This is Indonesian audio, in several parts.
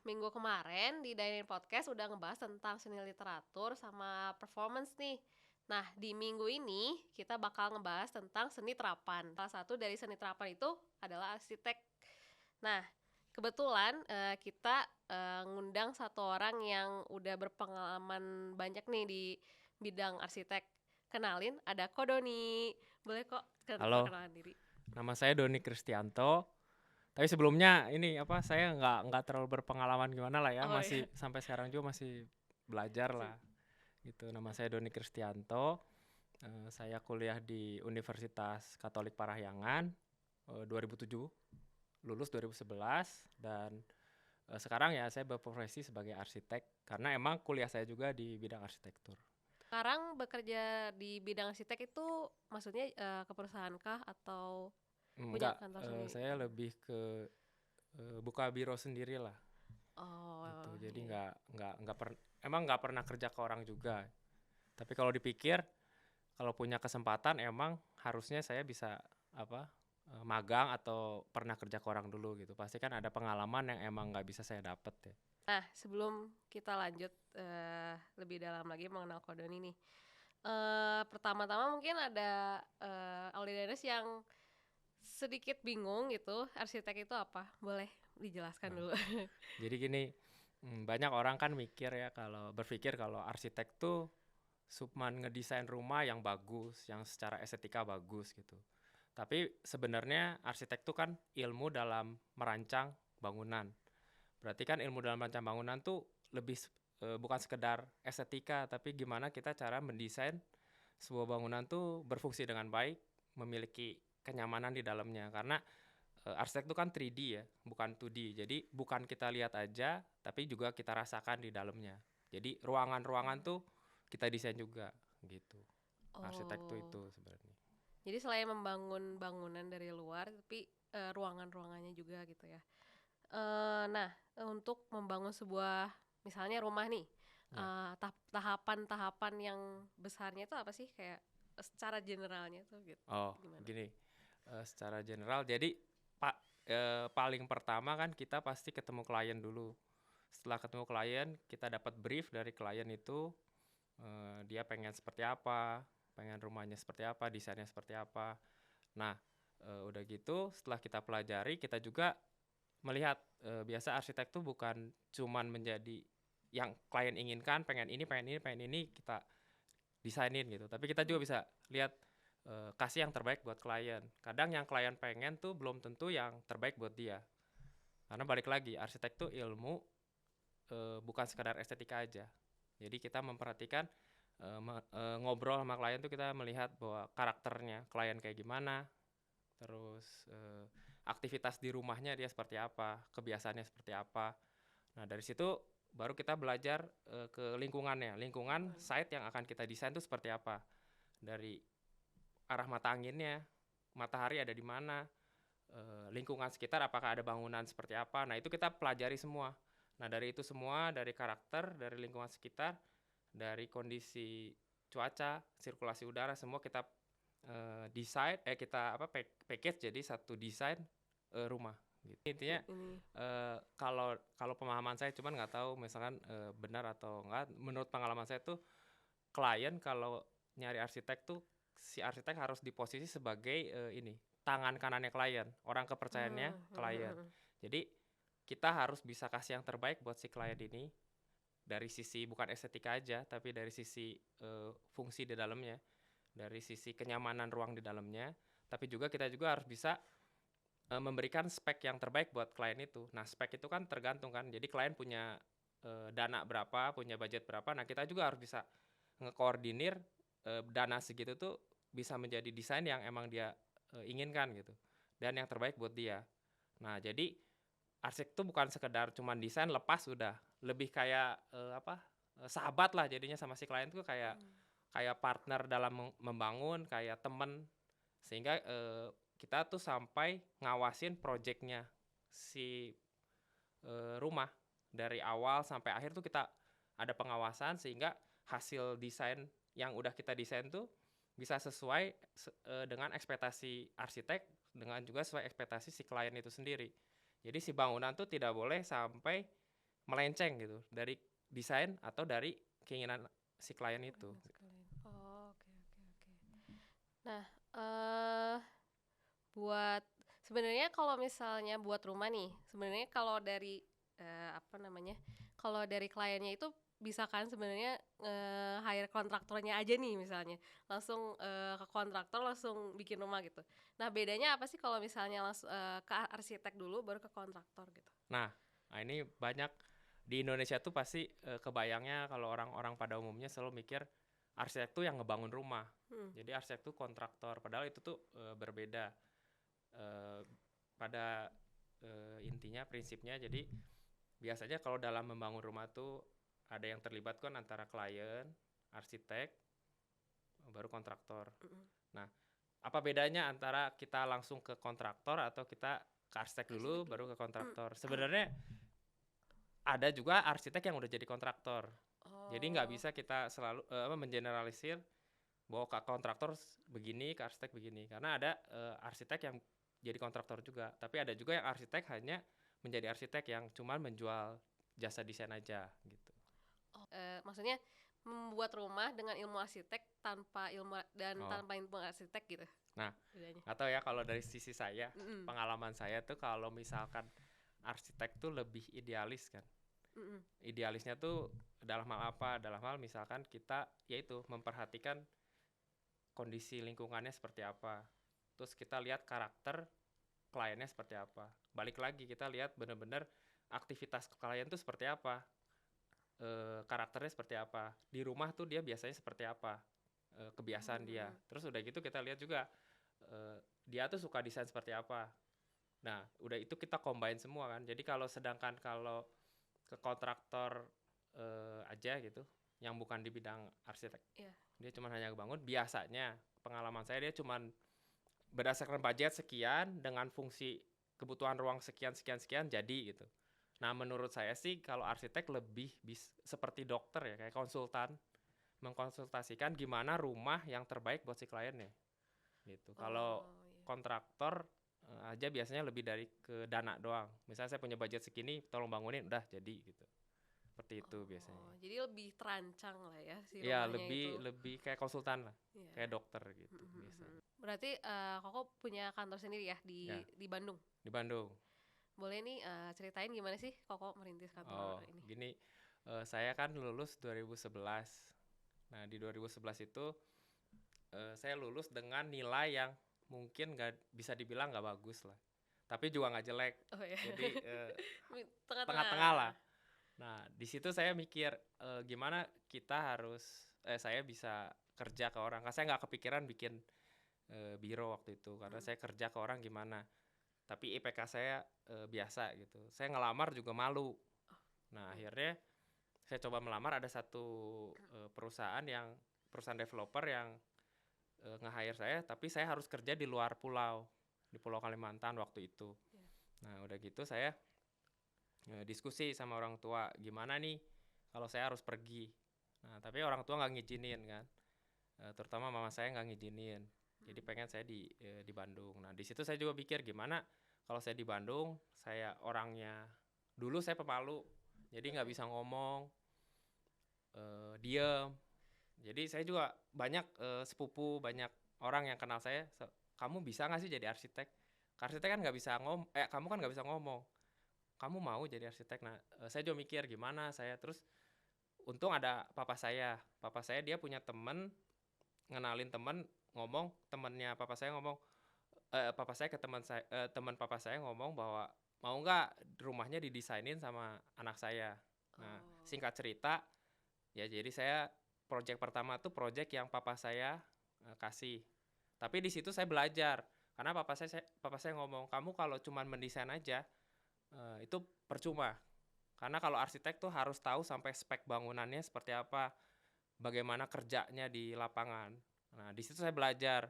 minggu kemarin di Dine Podcast udah ngebahas tentang seni literatur sama performance nih. Nah, di minggu ini kita bakal ngebahas tentang seni terapan. Salah satu dari seni terapan itu adalah arsitek. Nah, kebetulan kita ngundang satu orang yang udah berpengalaman banyak nih di bidang arsitek. Kenalin, ada Kodoni. Boleh kok Halo, perkenalan diri. nama saya Doni Kristianto. Tapi sebelumnya saya nggak terlalu berpengalaman gimana lah ya, Oh ya. masih sampai sekarang juga masih belajar lah gitu. Nama saya Doni Kristianto. Saya kuliah di Universitas Katolik Parahyangan 2007, lulus 2011 dan sekarang ya saya berprofesi sebagai arsitek karena emang kuliah saya juga di bidang arsitektur. Sekarang bekerja di bidang arsitek itu maksudnya ke perusahaan kah atau punya Enggak, kantor sendiri? saya lebih ke buka biro sendiri lah. Gitu. Oh Jadi iya. emang nggak pernah kerja ke orang juga. Tapi kalau dipikir, kalau punya kesempatan emang harusnya saya bisa magang atau pernah kerja ke orang dulu gitu. Pasti kan ada pengalaman yang emang nggak bisa saya dapet ya. Nah, sebelum kita lanjut lebih dalam lagi mengenal Kodoni nih, pertama-tama mungkin ada audiens yang sedikit bingung gitu, arsitek itu apa? Boleh dijelaskan Nah, dulu. jadi gini, banyak orang kan berpikir kalau arsitek tuh cuman ngedesain rumah yang bagus, yang secara estetika bagus gitu. Tapi sebenarnya arsitek tuh kan ilmu dalam merancang bangunan. Berarti kan ilmu dalam merancang bangunan tuh bukan sekedar estetika, tapi gimana kita cara mendesain sebuah bangunan tuh berfungsi dengan baik, memiliki kenyamanan di dalamnya. Karena arsitek tuh kan 3D ya, bukan 2D. Jadi bukan kita lihat aja, tapi juga kita rasakan di dalamnya. Jadi ruangan-ruangan tuh kita desain juga gitu. Arsitek tuh Oh, itu sebenarnya. jadi selain membangun bangunan dari luar, tapi ruangan-ruangannya juga gitu ya. Nah, untuk membangun sebuah misalnya rumah nih, Ya. tahapan-tahapan yang besarnya itu apa sih? Kayak secara generalnya tuh gitu, Oh, gimana? gini. Secara general jadi paling pertama kan kita pasti ketemu klien dulu. Setelah ketemu klien, kita dapat brief dari klien itu, dia pengen seperti apa, pengen rumahnya seperti apa, desainnya seperti apa. Nah, udah gitu setelah kita pelajari, kita juga melihat, biasa arsitek tuh bukan cuman menjadi yang klien inginkan, pengen ini, kita desainin gitu. Tapi kita juga bisa lihat, kasih yang terbaik buat klien. Kadang yang klien pengen tuh belum tentu yang terbaik buat dia. Karena balik lagi, arsitek tuh ilmu, bukan sekadar estetika aja. Jadi kita memperhatikan, ngobrol sama klien tuh kita melihat bahwa karakternya klien kayak gimana, terus aktivitas di rumahnya dia seperti apa, kebiasaannya seperti apa. Nah dari situ baru kita belajar ke lingkungannya, lingkungan site yang akan kita desain tuh seperti apa. Dari arah mata anginnya, matahari ada di mana, lingkungan sekitar apakah ada bangunan seperti apa. Nah itu kita pelajari semua. Nah dari itu semua, dari karakter, dari lingkungan sekitar, dari kondisi cuaca, sirkulasi udara, semua kita desain, package jadi satu desain rumah. Gitu. Intinya Ini kalau kalau pemahaman saya, cuman nggak tahu misalkan benar atau enggak. Menurut pengalaman saya tuh klien kalau nyari arsitek tuh si arsitek harus di posisi sebagai tangan kanannya klien, orang kepercayaannya klien. Jadi kita harus bisa kasih yang terbaik buat si klien ini dari sisi bukan estetika aja, tapi dari sisi fungsi di dalamnya, dari sisi kenyamanan ruang di dalamnya, tapi juga kita juga harus bisa memberikan spek yang terbaik buat klien itu. Nah, spek itu kan tergantung kan. Jadi klien punya dana berapa, punya budget berapa. Nah, kita juga harus bisa ngekoordinir dana segitu tuh bisa menjadi desain yang emang dia inginkan gitu. Dan yang terbaik buat dia. Nah, jadi arsitek tuh bukan sekedar cuman desain lepas udah. Lebih kayak sahabat lah jadinya sama si klien tuh kayak kayak partner dalam membangun, kayak temen. Sehingga kita tuh sampai ngawasin projectnya si rumah dari awal sampai akhir tuh kita ada pengawasan sehingga hasil desain yang udah kita desain tuh bisa sesuai dengan ekspektasi arsitek, dengan juga sesuai ekspektasi si klien itu sendiri. Jadi si bangunan tuh tidak boleh sampai melenceng gitu dari desain atau dari keinginan si klien itu. Oh, oke. Nah, eh buat sebenarnya kalau misalnya buat rumah nih, sebenarnya kalau dari apa namanya? Kalau dari kliennya itu bisa kan sebenarnya hire kontraktornya aja nih misalnya. Langsung ke kontraktor langsung bikin rumah gitu. Nah, bedanya apa sih kalau misalnya langsung ke arsitek dulu baru ke kontraktor gitu? Nah, ini banyak di Indonesia tuh pasti kebayangnya kalau orang-orang pada umumnya selalu mikir arsitek tuh yang ngebangun rumah. Jadi arsitek tuh kontraktor, padahal itu tuh berbeda. Pada intinya prinsipnya, jadi biasanya kalau dalam membangun rumah tuh ada yang terlibat kan antara klien, arsitek, baru kontraktor. Nah, apa bedanya antara kita langsung ke kontraktor atau kita ke arsitek dulu baru ke kontraktor? Sebenarnya ada juga arsitek yang udah jadi kontraktor. Jadi nggak bisa kita selalu mengeneralisir bahwa ke kontraktor begini, ke arsitek begini. Karena ada arsitek yang jadi kontraktor juga. Tapi ada juga yang arsitek hanya menjadi arsitek yang cuma menjual jasa desain aja gitu. Maksudnya membuat rumah dengan ilmu arsitek tanpa ilmu tanpa ilmu arsitek gitu. Nah, atau ya kalau dari sisi saya, pengalaman saya tuh kalau misalkan arsitek tuh lebih idealis kan. Idealisnya tuh dalam hal apa? Dalam hal misalkan kita yaitu memperhatikan kondisi lingkungannya seperti apa. Terus kita lihat karakter kliennya seperti apa. Balik lagi kita lihat benar-benar aktivitas klien tuh seperti apa. Karakternya seperti apa. Di rumah tuh dia biasanya seperti apa. Kebiasaan dia. Terus udah gitu kita lihat juga dia tuh suka desain seperti apa. Nah, udah itu kita combine semua kan. Jadi kalau ke kontraktor aja gitu, yang bukan di bidang arsitek, dia cuma hanya bangun. Biasanya pengalaman saya dia cuma berdasarkan budget sekian dengan fungsi kebutuhan ruang sekian jadi gitu. Nah, menurut saya sih kalau arsitek lebih seperti dokter ya, kayak konsultan, mengkonsultasikan gimana rumah yang terbaik buat si kliennya gitu. Kalau kontraktor aja biasanya lebih dari ke dana doang. Misalnya saya punya budget segini, tolong bangunin, udah jadi gitu. Seperti itu biasanya. Jadi lebih terancang lah ya si rumahnya Iya, itu. lebih kayak konsultan lah, kayak dokter gitu biasanya. Berarti Koko punya kantor sendiri ya di Bandung? Di Bandung. Boleh nih ceritain gimana sih Koko merintis kantor ini? Gini, saya kan lulus 2011. Nah, di 2011 itu saya lulus dengan nilai yang mungkin bisa dibilang nggak bagus lah. Tapi juga nggak jelek. Jadi tengah-tengah lah. Nah, di situ saya mikir gimana saya bisa kerja ke orang. Karena saya nggak kepikiran bikin biro waktu itu. Karena saya kerja ke orang gimana. Tapi IPK saya biasa gitu. Saya ngelamar juga malu. Nah, akhirnya saya coba melamar, ada satu perusahaan developer yang nge-hire saya, tapi saya harus kerja di luar pulau, di Pulau Kalimantan waktu itu. Nah, udah gitu saya diskusi sama orang tua, gimana nih kalau saya harus pergi. Nah, tapi orang tua nggak ngizinin kan, terutama mama saya nggak ngizinin. Jadi pengen saya di Bandung. Nah, di situ saya juga pikir gimana kalau saya di Bandung, saya orangnya dulu saya pemalu, jadi nggak bisa ngomong, diem. Jadi saya juga banyak sepupu, banyak orang yang kenal saya, kamu bisa nggak sih jadi arsitek? Arsitek kan nggak bisa kamu kan nggak bisa ngomong. Kamu mau jadi arsitek? Nah, saya juga mikir gimana saya. Terus untung ada papa saya dia punya temen, ngenalin temen, ngomong temennya papa saya ngomong, papa saya ke teman papa saya ngomong bahwa mau nggak rumahnya didesainin sama anak saya. Nah, singkat cerita ya, jadi saya project pertama tuh project yang papa saya kasih. Tapi di situ saya belajar karena papa saya ngomong, kamu kalau cuma mendesain aja itu percuma. Karena kalau arsitek tuh harus tahu sampai spek bangunannya seperti apa, bagaimana kerjanya di lapangan. Nah, di situ saya belajar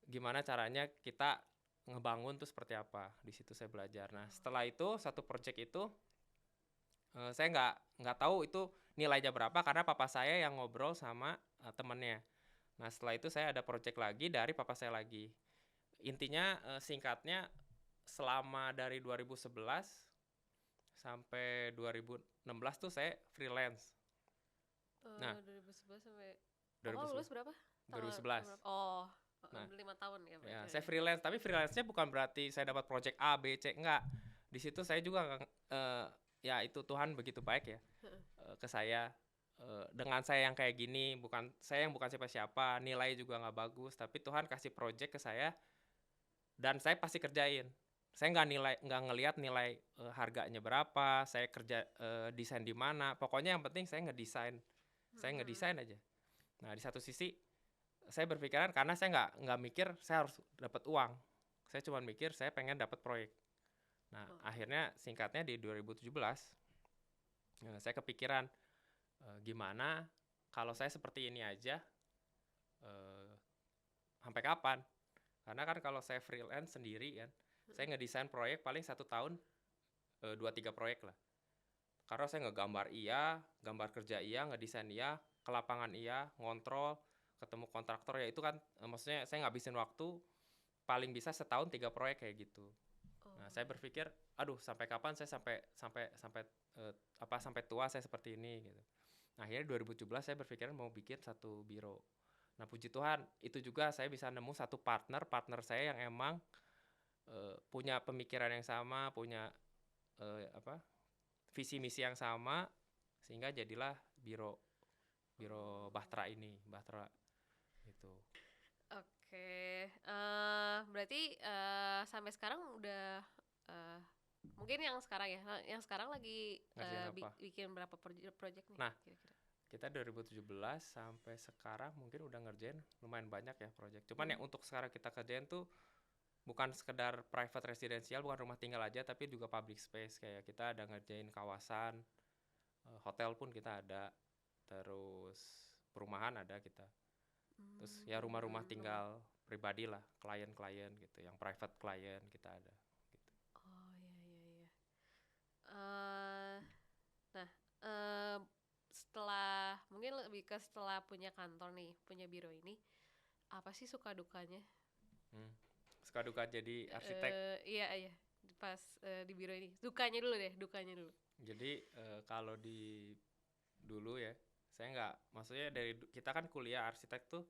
gimana caranya kita ngebangun tuh seperti apa. Di situ saya belajar. Nah, setelah itu satu project itu saya nggak tahu itu nilainya berapa karena papa saya yang ngobrol sama temennya. Nah, setelah itu saya ada project lagi dari papa saya lagi. Intinya singkatnya selama dari 2011 sampai 2016 tuh saya freelance. Nah, 2011 sampai 2011. lulus berapa? 2011. Berapa? Oh, Nah, 5 tahun ya ya, berarti. saya freelance, tapi freelance-nya bukan berarti saya dapat project A, B, C, enggak. Di situ saya juga ya itu Tuhan begitu baik ya ke saya. Dengan saya yang kayak gini, saya yang bukan siapa-siapa, nilai juga nggak bagus, tapi Tuhan kasih project ke saya dan saya pasti kerjain. Saya nggak ngelihat nilai harganya berapa, saya kerja desain di mana. Pokoknya yang penting saya ngedesain, aja. Nah, di satu sisi saya berpikiran karena saya nggak mikir saya harus dapat uang. Saya cuma mikir saya pengen dapat proyek. Nah, akhirnya singkatnya di 2017 saya kepikiran gimana kalau saya seperti ini aja sampai kapan? Karena kan kalau saya freelance sendiri kan, saya ngedesain proyek paling 1 tahun 2-3 proyek lah. Karena saya ngegambar iya, gambar kerja iya, ngedesain iya, ke lapangan iya, ngontrol, ketemu kontraktor ya itu kan maksudnya saya ngabisin waktu paling bisa setahun 3 proyek kayak gitu. Nah, saya berpikir, aduh sampai kapan saya sampai tua saya seperti ini gitu. Nah, akhirnya 2017 saya berpikiran mau bikin satu biro. Nah, puji Tuhan itu juga saya bisa nemu satu partner saya yang emang punya pemikiran yang sama, punya visi misi yang sama, sehingga jadilah biro Bahtera ini, Bahtera itu. Oke, berarti sampai sekarang udah mungkin yang sekarang lagi Ngerjain apa? bikin berapa project nih Nah, kira-kira? kita 2017 sampai sekarang mungkin udah ngerjain lumayan banyak ya project. Cuman yang untuk sekarang kita kerjain tuh bukan sekedar private residential, bukan rumah tinggal aja, tapi juga public space. Kayak kita ada ngerjain kawasan, hotel pun kita ada, terus perumahan ada kita. Terus ya rumah-rumah tinggal pribadi lah, klien-klien gitu, yang private client kita ada. Gitu. Oh iya. Nah, setelah punya kantor nih, punya biro ini, apa sih suka dukanya? Suka duka jadi arsitek. Iya. Pas di biro ini, dukanya dulu. Jadi kalau dulu ya, saya nggak, maksudnya dari kita kan kuliah arsitek tuh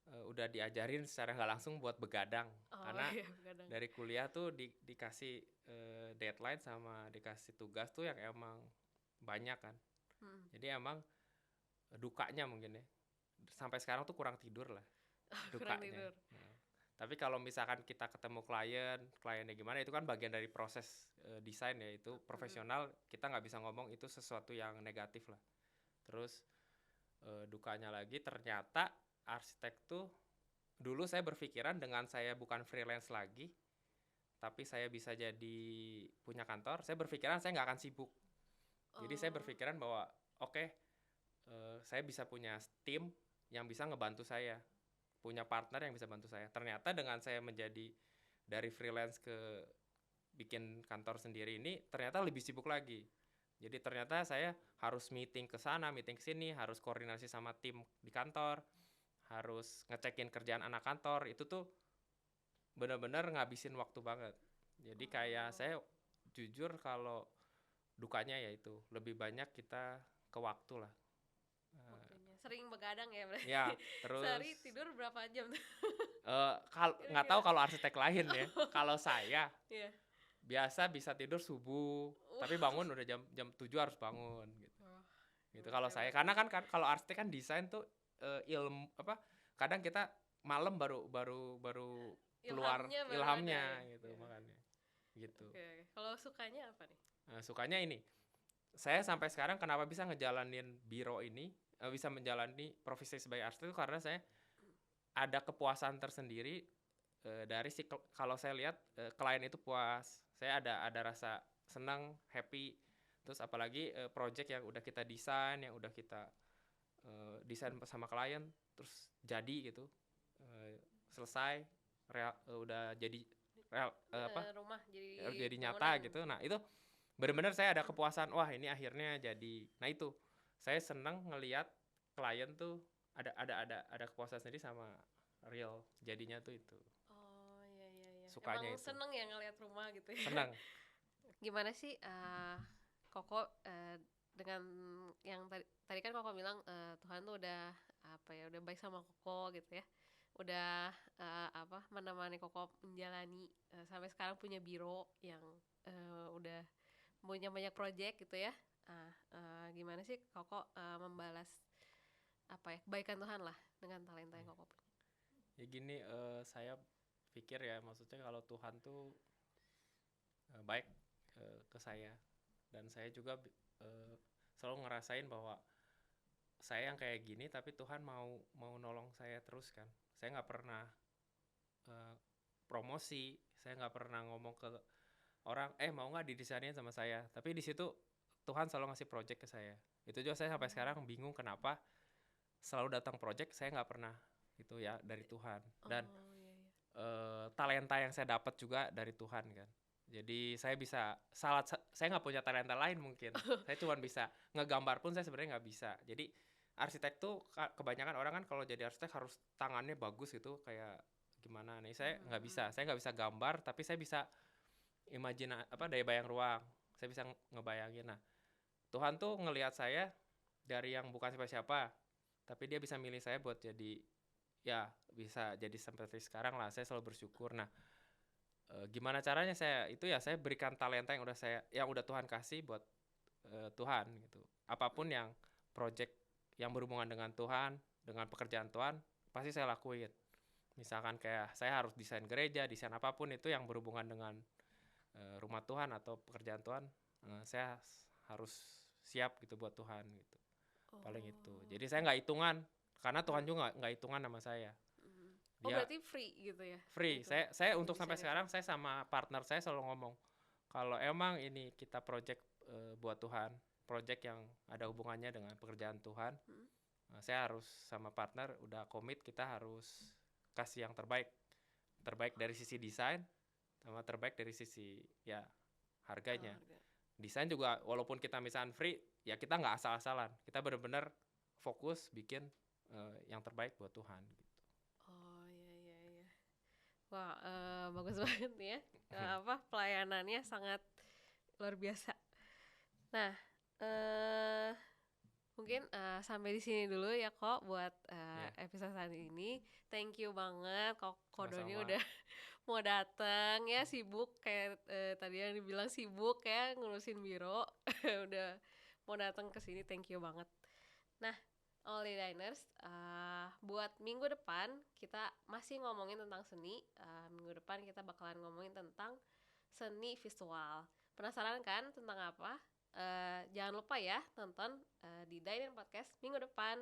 udah diajarin secara nggak langsung buat begadang. Karena iya, begadang. dari kuliah tuh dikasih deadline sama dikasih tugas tuh yang emang banyak kan. Jadi emang dukanya mungkin ya, sampai sekarang tuh kurang tidur lah Kurang dukanya. tidur. Nah, tapi kalau misalkan kita ketemu kliennya gimana, itu kan bagian dari proses desain ya, itu profesional, kita nggak bisa ngomong itu sesuatu yang negatif lah. Terus dukanya lagi ternyata arsitek tuh dulu saya berpikiran dengan saya bukan freelance lagi, tapi saya bisa jadi punya kantor, saya berpikiran saya nggak akan sibuk. Jadi saya berpikiran bahwa saya bisa punya tim yang bisa ngebantu saya, punya partner yang bisa bantu saya. Ternyata dengan saya menjadi dari freelance ke bikin kantor sendiri ini, ternyata lebih sibuk lagi. Jadi ternyata saya harus meeting ke sana, meeting ke sini, harus koordinasi sama tim di kantor, harus ngecekin kerjaan anak kantor. Itu tuh benar-benar ngabisin waktu banget. Jadi kayak saya jujur kalau dukanya ya itu lebih banyak kita ke waktu lah. Sering begadang ya berarti. Ya, terus sehari tidur berapa jam tuh? nggak tahu kalau arsitek lain ya. Kalau saya Iya. biasa bisa tidur subuh, tapi bangun udah jam 7 harus bangun gitu. Gitu kalau saya, karena kan kalau arsitek kan desain tuh ilmu kadang kita malam baru keluar ilhamnya gitu. Iya. Makanya gitu. Oke. Kalau sukanya apa nih? Nah, sukanya ini, saya sampai sekarang kenapa bisa ngejalanin biro ini, bisa menjalani profesi sebagai arsitek itu karena saya ada kepuasan tersendiri dari kalau saya lihat klien itu puas, saya ada rasa senang, happy. Terus apalagi project yang udah kita desain, yang udah kita desain sama klien, terus jadi gitu, selesai, udah jadi rumah jadi nyata gitu. Nah itu benar-benar saya ada kepuasan, wah ini akhirnya jadi. Nah itu saya senang ngelihat klien tuh ada kepuasan sendiri sama real jadinya tuh itu. Oh iya. Sukanya Emang itu. seneng ya ngelihat rumah gitu ya. Senang. gimana sih Koko dengan yang tadi kan Koko bilang Tuhan tuh udah apa ya, udah baik sama Koko gitu ya. Udah menemani Koko menjalani sampai sekarang punya biro yang udah punya banyak project gitu ya. Gimana sih Koko membalas apa ya, kebaikan Tuhan lah dengan talenta yang Koko punya. Ya gini, saya pikir ya, maksudnya kalau Tuhan tuh baik ke saya, dan saya juga selalu ngerasain bahwa saya yang kayak gini tapi Tuhan mau mau nolong saya terus kan. Saya nggak pernah eh, promosi, saya nggak pernah ngomong ke orang mau nggak didesainin sama saya, tapi di situ Tuhan selalu ngasih project ke saya. Itu juga saya sampai sekarang bingung kenapa selalu datang project, saya nggak pernah gitu ya dari Tuhan. Dan Oh iya iya. talenta yang saya dapat juga dari Tuhan kan. Jadi saya nggak punya talenta lain mungkin. Saya cuma bisa ngegambar pun saya sebenarnya nggak bisa. Jadi arsitek tuh kebanyakan orang kan kalau jadi arsitek harus tangannya bagus gitu, kayak gimana nih. Saya nggak bisa. Saya nggak bisa gambar, tapi saya bisa daya bayang ruang. Saya bisa ngebayangin. Nah, Tuhan tuh ngelihat saya dari yang bukan siapa-siapa, tapi dia bisa milih saya buat jadi, ya bisa jadi seperti sekarang lah. Saya selalu bersyukur. Nah, gimana caranya saya berikan talenta yang udah Tuhan kasih buat Tuhan gitu. Apapun yang project yang berhubungan dengan Tuhan, dengan pekerjaan Tuhan, pasti saya lakuin. Misalkan kayak saya harus desain gereja, desain apapun itu yang berhubungan dengan rumah Tuhan atau pekerjaan Tuhan, saya harus siap gitu buat Tuhan gitu. Paling itu. Oh. Jadi saya nggak hitungan, karena Tuhan juga nggak hitungan sama saya. Oh Dia berarti free gitu ya? free. Itu Saya untuk sampai desain itu. sekarang saya sama partner saya selalu ngomong, kalau emang ini kita project buat Tuhan, project yang ada hubungannya dengan pekerjaan Tuhan, saya harus sama partner udah komit, kita harus kasih yang terbaik. Terbaik dari sisi desain sama terbaik dari sisi ya harganya. Harga. Desain juga walaupun kita misalnya free, ya kita nggak asal-asalan. Kita benar-benar fokus bikin yang terbaik buat Tuhan gitu. Oh iya iya iya. Wah bagus banget nih ya. Pelayanannya sangat luar biasa. Nah mungkin sampai di sini dulu ya kok buat Ya, episode kali ini. Thank you banget kok Kodoni sama-sama. udah mau datang ya, sibuk kayak tadi yang dibilang sibuk ya ngurusin biro. Udah mau datang ke sini, thank you banget. Nah, Only Diners, buat minggu depan kita masih ngomongin tentang seni. Minggu depan kita bakalan ngomongin tentang seni visual. Penasaran kan tentang apa? Jangan lupa ya nonton di Diner Podcast minggu depan.